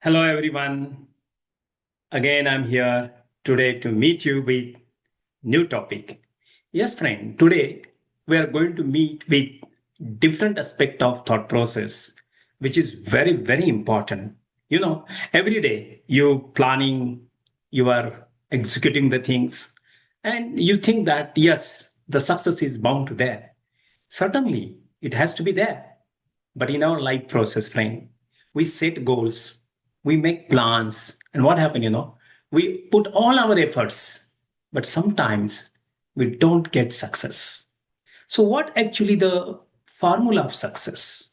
Hello, everyone. Again, I'm here today to meet you with new topic. Yes, friend. Today we are going to meet with different aspect of thought process, which is very very important. Every day you planning, you are executing the things, and you think that yes, the success is bound to there. Certainly, it has to be there. But in our life process, friend, we set goals, we make plans, and what happens, we put all our efforts, but sometimes we don't get success. So, what actually the formula of success?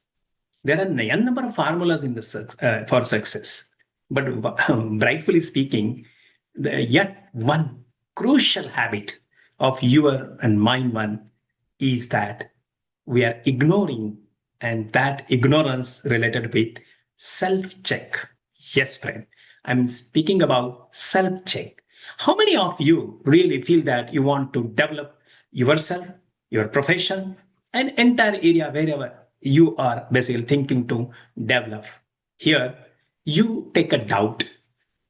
There are a number of formulas in the for success, but rightfully speaking, yet one crucial habit of your and mine one is that we are ignoring, and that ignorance related with self check. Yes, friend, I'm speaking about self check. How many of you really feel that you want to develop yourself, your profession, an entire area wherever you are basically thinking to develop? Here you take a doubt,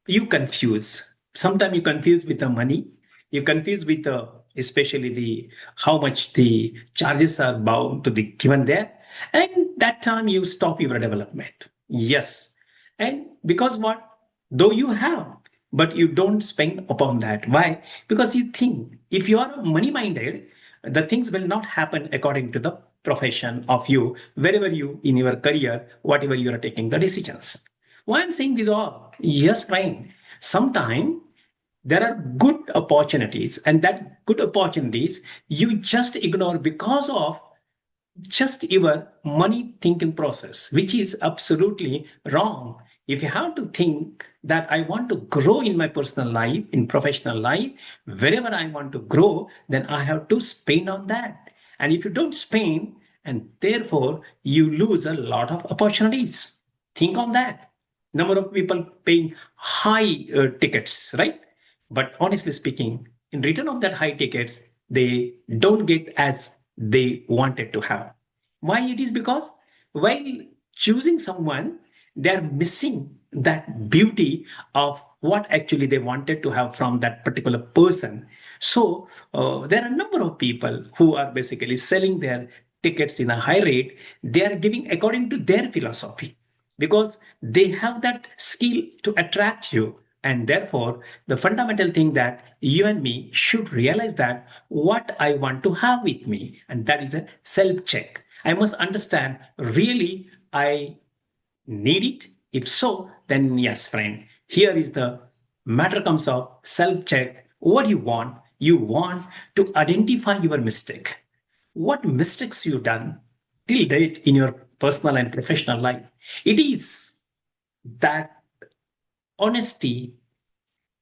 you confuse. Sometimes you confuse with the money, you confuse with the especially the how much the charges are bound to be given there, and that time you stop your development. Yes, and because what, though you have, but you don't spend upon that. Why? Because you think if you are money minded, the things will not happen according to the profession of you, wherever you in your career, whatever you are taking the decisions. Why I'm saying this all? Yes, Brian. Sometime there are good opportunities, and that good opportunities you just ignore because of just your money thinking process, which is absolutely wrong. If you have to think that I want to grow in my personal life, in professional life, wherever I want to grow, then I have to spend on that. And if you don't spend, and therefore you lose a lot of opportunities. Think on that. Number of people paying high tickets, right? But honestly speaking, in return of that high tickets, they don't get as they wanted to have. Why it is? Because while choosing someone, they're missing that beauty of what actually they wanted to have from that particular person. So there are a number of people who are basically selling their tickets in a high rate. They are giving according to their philosophy because they have that skill to attract you. And therefore, the fundamental thing that you and me should realize that what I want to have with me, and that is a self check. I must understand really I need it. If so, then yes, friend, here is the matter comes of self check. What you want to identify your mistake. What mistakes you done till date in your personal and professional life. It is that honesty,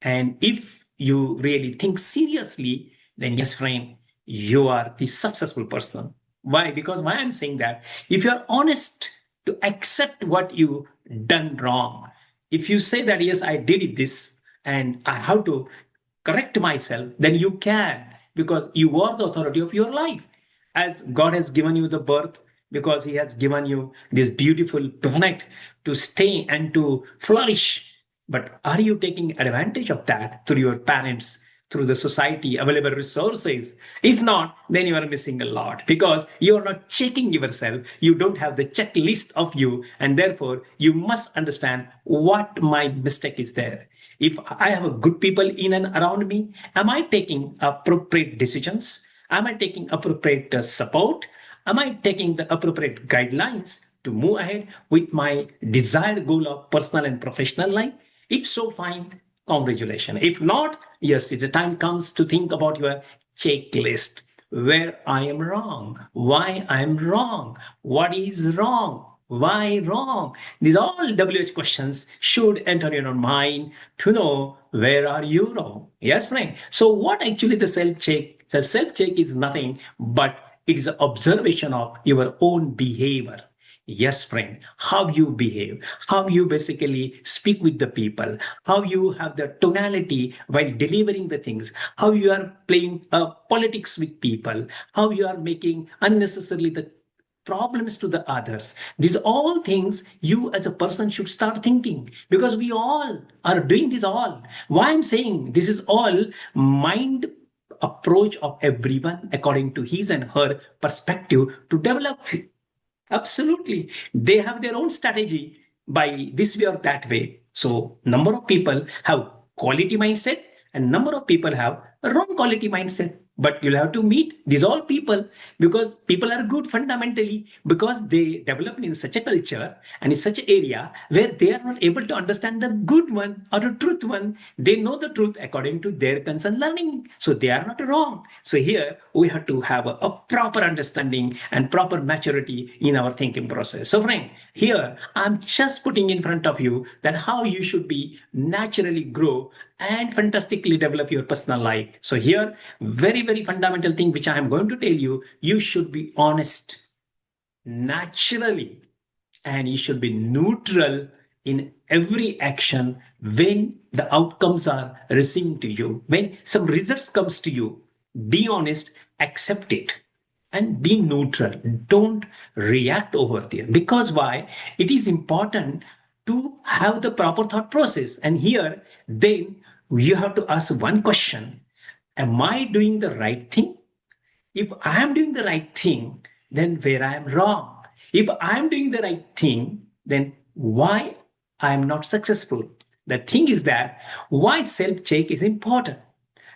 and if you really think seriously, then yes, friend, you are the successful person. Why? Because why I'm saying that, if you're honest to accept what you done wrong, if you say that yes, I did it this and I have to correct myself, then you can, because you are the authority of your life. As God has given you the birth, because He has given you this beautiful planet to stay and to flourish. But are you taking advantage of that through your parents, through the society, available resources? If not, then you are missing a lot because you are not checking yourself. You don't have the checklist of you, and therefore you must understand what my mistake is there. If I have a good people in and around me, am I taking appropriate decisions? Am I taking appropriate support? Am I taking the appropriate guidelines to move ahead with my desired goal of personal and professional life? If so, fine, congratulations. If not, yes, it's the time comes to think about your checklist. Where I am wrong, why I am wrong, what is wrong, why wrong. These all WH questions should enter your mind to know where are you wrong. Yes, friend. So what actually the self check? The self check is nothing but it is an observation of your own behavior. Yes, friend, how you behave, how you basically speak with the people, how you have the tonality while delivering the things, how you are playing politics with people, how you are making unnecessarily the problems to the others. These all things you as a person should start thinking, because we all are doing this all. Why I'm saying this is all mind approach of everyone according to his and her perspective to develop. Absolutely. They have their own strategy by this way or that way. So number of people have quality mindset and number of people have a wrong quality mindset. But you'll have to meet these all people, because people are good fundamentally because they develop in such a culture and in such an area where they are not able to understand the good one or the truth one. They know the truth according to their concern learning. So they are not wrong. So here we have to have a proper understanding and proper maturity in our thinking process. So friend, here I'm just putting in front of you that how you should be naturally grow and fantastically develop your personal life. So here, very fundamental thing which I am going to tell you, you should be honest naturally, and you should be neutral in every action when the outcomes are receiving to you. When some results comes to you, be honest, accept it, and be neutral. Don't react over there. Because why? It is important to have the proper thought process. And here, then you have to ask one question: am I doing the right thing? If I am doing the right thing, then where I am wrong? If I am doing the right thing, then why I am not successful? The thing is that why self check is important.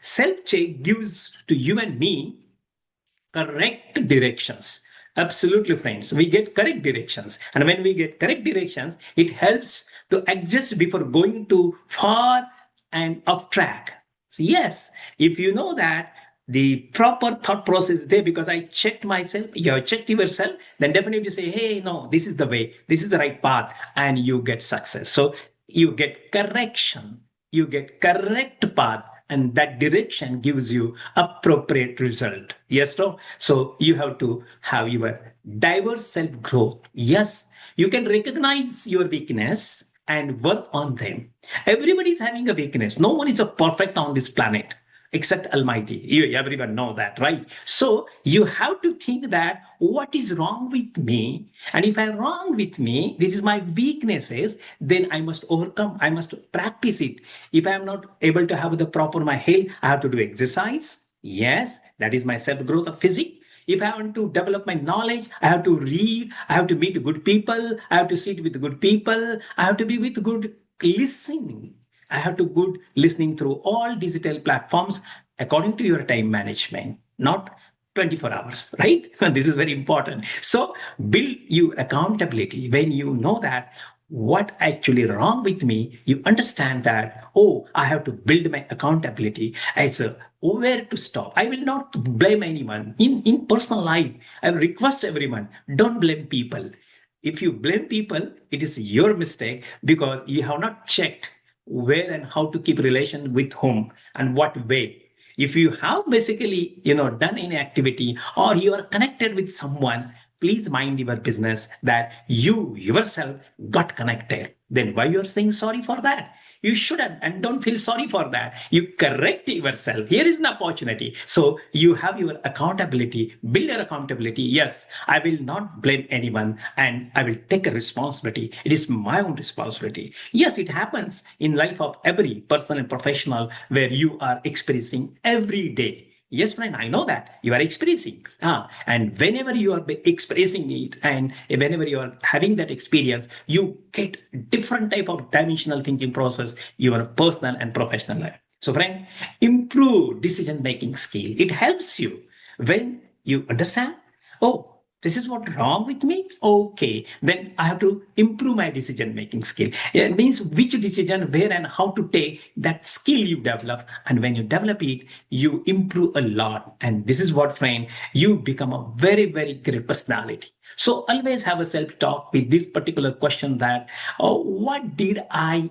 Self check gives to you and me correct directions. Absolutely, friends. We get correct directions. And when we get correct directions, it helps to adjust before going too far and off track. So yes, if you know that the proper thought process is there because I checked myself, you have checked yourself, then definitely say, hey, no, this is the way, this is the right path, and you get success. So you get correction, you get correct path, and that direction gives you appropriate result. Yes, no? So you have to have your diverse self growth. Yes, you can recognize your weakness and work on them. Everybody is having a weakness. No one is a perfect on this planet except Almighty. Everyone know that, right? So you have to think that what is wrong with me, and if I'm wrong with me, this is my weaknesses, then I must overcome. I must practice it. If I'm not able to have the proper my health, I have to do exercise. Yes, that is my self growth of physics. If I want to develop my knowledge, I have to read, I have to meet good people, I have to sit with good people, I have to be with good listening. I have to good listening through all digital platforms according to your time management, not 24 hours, right? This is very important. So build you accountability. When you know that what actually wrong with me, you understand that, oh, I have to build my accountability as a where to stop. I will not blame anyone. In personal life, I will request everyone, don't blame people. If you blame people, it is your mistake because you have not checked where and how to keep relation with whom and what way. If you have basically done any activity or you are connected with someone, please mind your business that you yourself got connected. Then why you're saying sorry for that? You shouldn't, and don't feel sorry for that. You correct yourself. Here is an opportunity. So you have your accountability, build your accountability. Yes, I will not blame anyone and I will take a responsibility. It is my own responsibility. Yes, it happens in life of every person and professional where you are experiencing every day. Yes, friend, I know that you are experiencing. And whenever you are experiencing it and whenever you are having that experience, you get different type of dimensional thinking process, your personal and professional life. So, friend, improve decision-making skill. It helps you when you understand, oh, this is what wrong with me. Okay, then I have to improve my decision making skill. It means which decision, where, and how to take that skill you develop. And when you develop it, you improve a lot. And this is what, friend, you become a very great personality. So always have a self talk with this particular question that, oh, what did I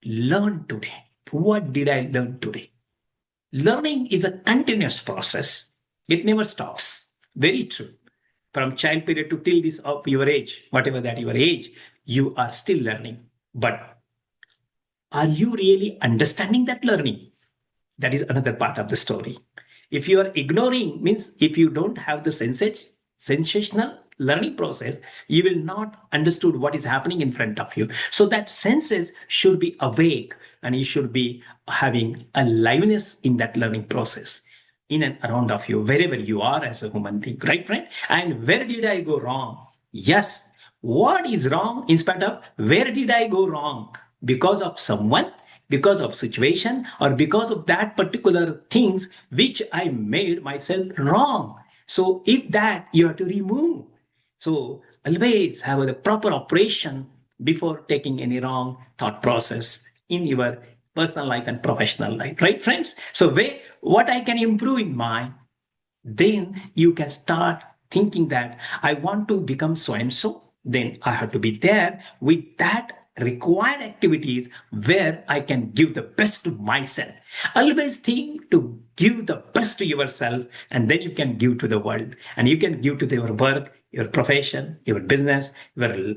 learn today? What did I learn today? Learning is a continuous process. It never stops. Very true. From child period to till this of your age, whatever that your age, you are still learning. But are you really understanding that learning? That is another part of the story. If you are ignoring, means if you don't have the sensational, learning process, you will not understood what is happening in front of you. So that senses should be awake, and you should be having a liveliness in that learning process in and around of you, wherever you are as a human being, right, friend? And where did I go wrong? Yes. What is wrong in spite of where did I go wrong? Because of someone, because of situation, or because of that particular things which I made myself wrong. So if that you have to remove. So always have a proper operation before taking any wrong thought process in your personal life and professional life, right, friends? So what I can improve in my, then you can start thinking that I want to become so and so, then I have to be there with that required activities where I can give the best to myself. Always think to give the best to yourself, and then you can give to the world, and you can give to your work, your profession, your business, your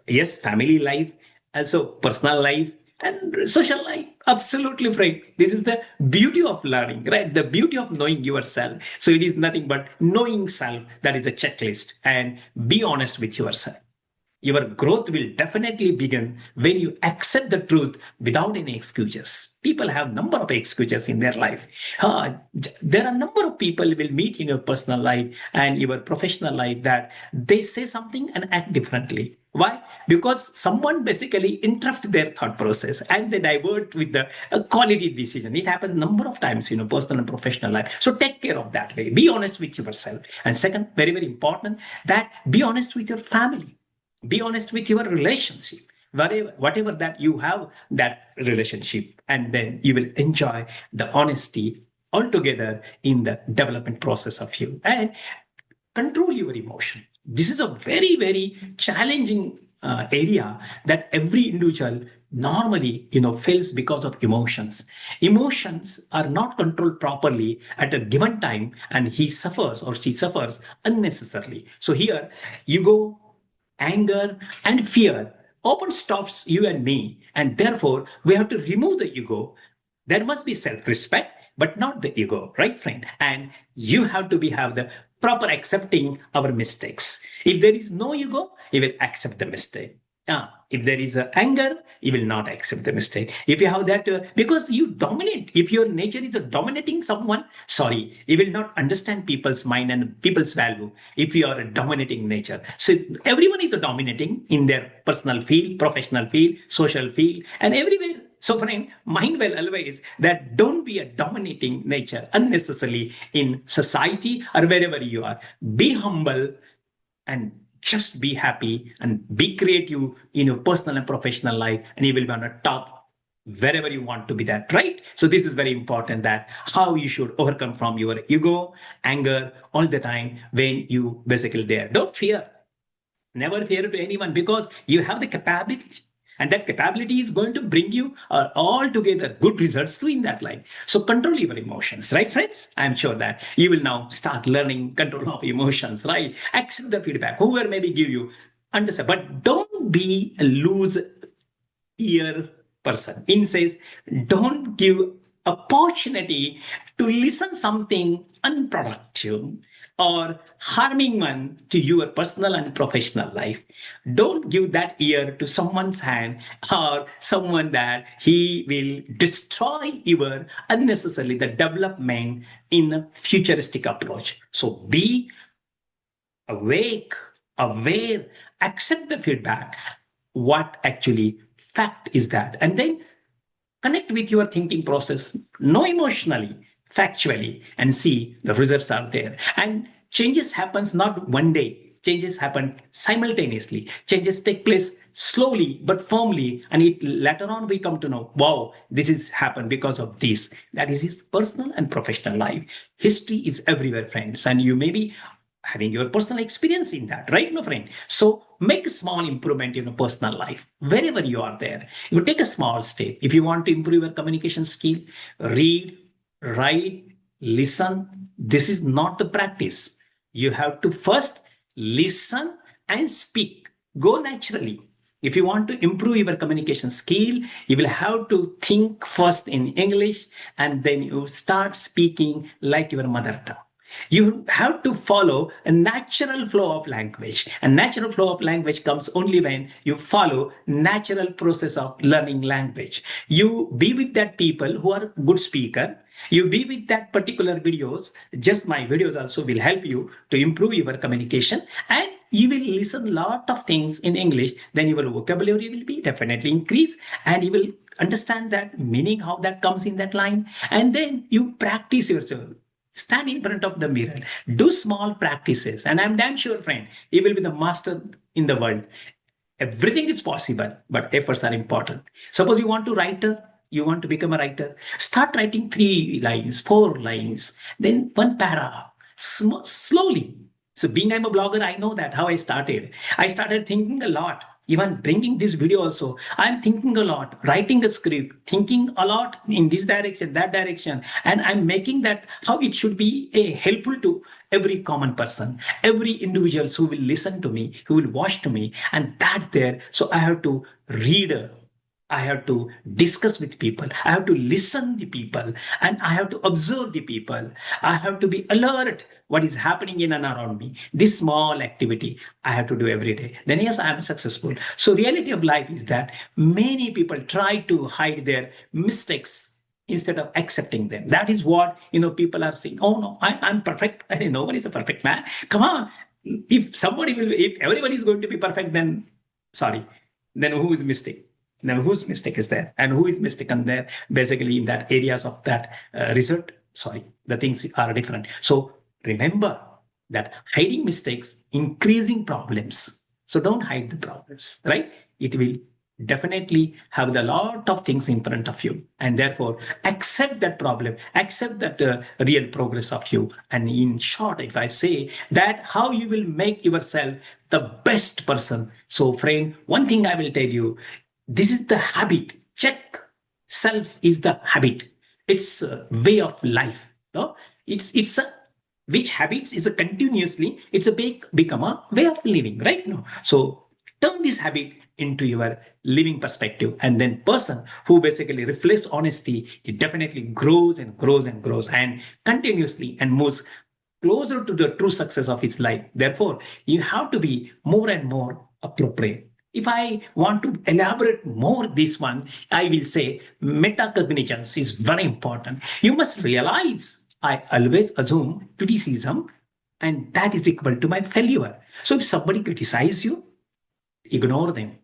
yes, family life, also personal life and social life. Absolutely right. This is the beauty of learning, right? The beauty of knowing yourself. So it is nothing but knowing self. That is a checklist. And be honest with yourself. Your growth will definitely begin when you accept the truth without any excuses. People have number of excuses in their life. There are number of people will meet in your personal life and your professional life that they say something and act differently. Why? Because someone basically interrupt their thought process and they divert with the quality decision. It happens number of times, personal and professional life. So take care of that way. Be honest with yourself. And second, very, very important, that be honest with your family. Be honest with your relationship, whatever that you have that relationship, and then you will enjoy the honesty altogether in the development process of you. And control your emotion. This is a very, very challenging area that every individual normally fails because of emotions are not controlled properly at a given time, and he suffers or she suffers unnecessarily. So here ego, anger, and fear often stops you and me, and therefore we have to remove the ego. There must be self-respect, but not the ego, right, friend? And you have to have the proper accepting our mistakes. If there is no ego, you will accept the mistake. If there is anger, you will not accept the mistake. If you have that, because you dominate, if your nature is dominating someone, sorry, you will not understand people's mind and people's value if you are a dominating nature. So everyone is dominating in their personal field, professional field, social field, and everywhere. So, friend, mind well always that don't be a dominating nature unnecessarily in society or wherever you are. Be humble and just be happy and be creative in your personal and professional life, and you will be on the top wherever you want to be that, right? So this is very important, that how you should overcome from your ego, anger all the time when you basically there. Don't fear. Never fear to anyone, because you have the capability, and that capability is going to bring you altogether good results too in that life. So control your emotions, right, friends? I'm sure that you will now start learning control of emotions, right? Accept the feedback, whoever maybe give you, understand, but don't be a loose ear person. In says, don't give opportunity to listen something unproductive or harming one to your personal and professional life. Don't give that ear to someone's hand or someone that he will destroy your unnecessarily the development in a futuristic approach. So be awake, aware, accept the feedback. What actually fact is that? And then connect with your thinking process, know emotionally, factually, and see the results are there. And changes happens not one day. Changes happen simultaneously. Changes take place slowly but firmly, and it later on we come to know, wow, this is happened because of this. That is his personal and professional life. History is everywhere, friends, and you may be having your personal experience in that, right, my friend? So make a small improvement in your personal life wherever you are there. You take a small step. If you want to improve your communication skill, read, write, listen. This is not the practice. You have to first listen and speak. Go naturally. If you want to improve your communication skill, you will have to think first in English, and then you start speaking like your mother tongue. You have to follow a natural flow of language. And natural flow of language comes only when you follow natural process of learning language. You be with that people who are good speaker. You be with that particular videos. Just my videos also will help you to improve your communication, and you will listen lot of things in English. Then your vocabulary will be definitely increase, and you will understand that meaning, how that comes in that line. And then you practice yourself. Stand in front of the mirror, do small practices, and I'm damn sure, friend, you will be the master in the world. Everything is possible, but efforts are important. Suppose you want to write you want to become a writer, start writing 3 lines, 4 lines, then one paragraph, slowly. So being I'm a blogger, I know that how I started thinking a lot. Even bringing this video also, I'm thinking a lot, writing a script, thinking a lot in this direction, that direction, and I'm making that how it should be a helpful to every common person, every individuals who will listen to me, who will watch to me, and that's there. So I have to read, I have to discuss with people. I have to listen the people, and I have to observe the people. I have to be alert what is happening in and around me. This small activity I have to do every day. Then yes, I am successful. So reality of life is that many people try to hide their mistakes instead of accepting them. That is what people are saying. Oh no, I'm perfect. Nobody is a perfect man. Come on. If everybody is going to be perfect, then sorry. Then who is mistake? Now, whose mistake is there, and who is mistaken there? Basically, in that areas of that result, sorry, the things are different. So remember that hiding mistakes, increasing problems. So don't hide the problems, right? It will definitely have a lot of things in front of you, and therefore accept that problem, accept that real progress of you. And in short, if I say that how you will make yourself the best person. So friend, one thing I will tell you, this is the habit. Check. Self is the habit. It's a way of life. No? It's a which habits is a continuously, it's a become a way of living, right? No. So turn this habit into your living perspective, and then person who basically reflects honesty, it definitely grows and grows and grows and continuously and moves closer to the true success of his life. Therefore, you have to be more and more appropriate. If I want to elaborate more this one, I will say metacognition is very important. You must realize I always assume criticism, and that is equal to my failure. So if somebody criticizes you, ignore them.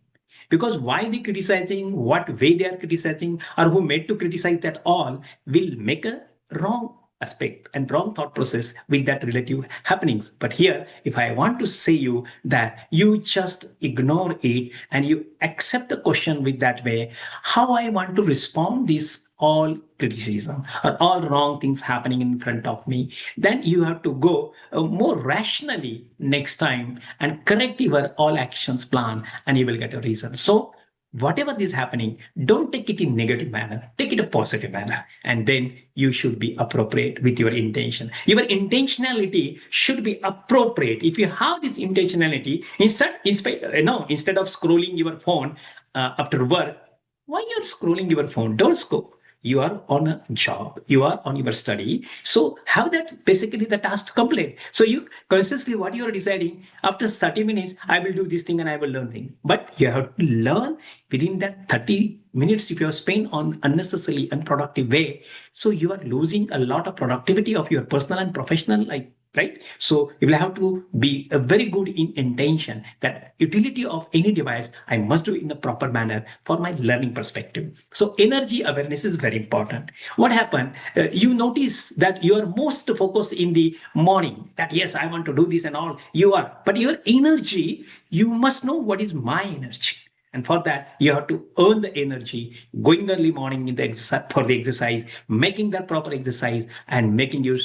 Because why they criticizing, what way they are criticizing, or who made to criticize that all will make a wrong aspect and wrong thought process with that relative happenings. But here, if I want to say you that you just ignore it and you accept the question with that way, how I want to respond this all criticism or all wrong things happening in front of me, then you have to go more rationally next time and correct your all actions plan, and you will get a result. So whatever is happening, don't take it in negative manner, take it a positive manner, and then you should be appropriate with your intention. Your intentionality should be appropriate. If you have this intentionality, instead of scrolling your phone after work, why you're scrolling your phone? Don't scroll. You are on a job, you are on your study, so have that basically the task to complete. So you consciously what you are deciding, after 30 minutes I will do this thing and I will learn thing, but you have to learn within that 30 minutes. If you have spent on unnecessarily unproductive way, so you are losing a lot of productivity of your personal and professional life, right? So you will have to be a very good in intention that utility of any device I must do in a proper manner for my learning perspective. So energy awareness is very important. What happened, you notice that you are most focused in the morning, that yes, I want to do this and all, you are, but your energy, you must know what is my energy. And for that, you have to earn the energy, going early morning in the exercise for the exercise, making that proper exercise, and making you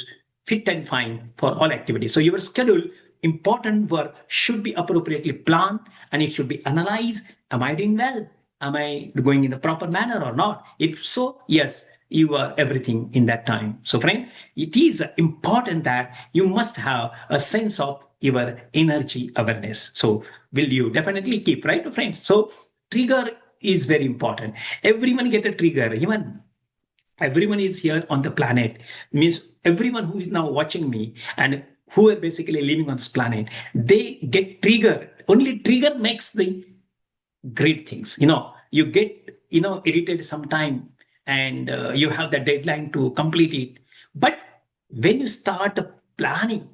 fit and fine for all activities. So your schedule, important work should be appropriately planned, and it should be analyzed. Am I doing well? Am I going in the proper manner or not? If so, yes, you are everything in that time. So friend, it is important that you must have a sense of your energy awareness. So will you definitely keep, right, friends? So trigger is very important. Everyone get a trigger. Even everyone is here on the planet, means everyone who is now watching me and who are basically living on this planet, they get triggered. Only trigger makes the great things. You get, irritated sometime, and you have the deadline to complete it. But when you start planning,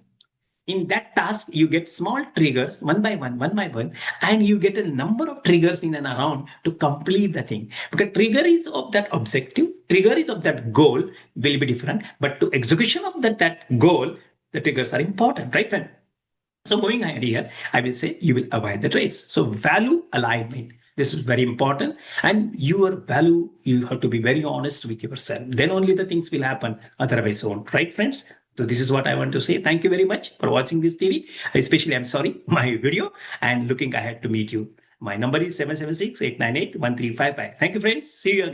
in that task you get small triggers, one by one, and you get a number of triggers in and around to complete the thing, because trigger is of that objective, trigger is of that goal will be different, but to execution of that goal, the triggers are important, right friend? So moving ahead here, I will say you will avoid the race. So value alignment. This is very important. And your value, you have to be very honest with yourself. Then only the things will happen. Otherwise won't. Right, friends? So this is what I want to say. Thank you very much for watching this TV. Especially, I'm sorry, my video, and looking ahead to meet you. My number is 776-898-1355. Thank you, friends. See you again.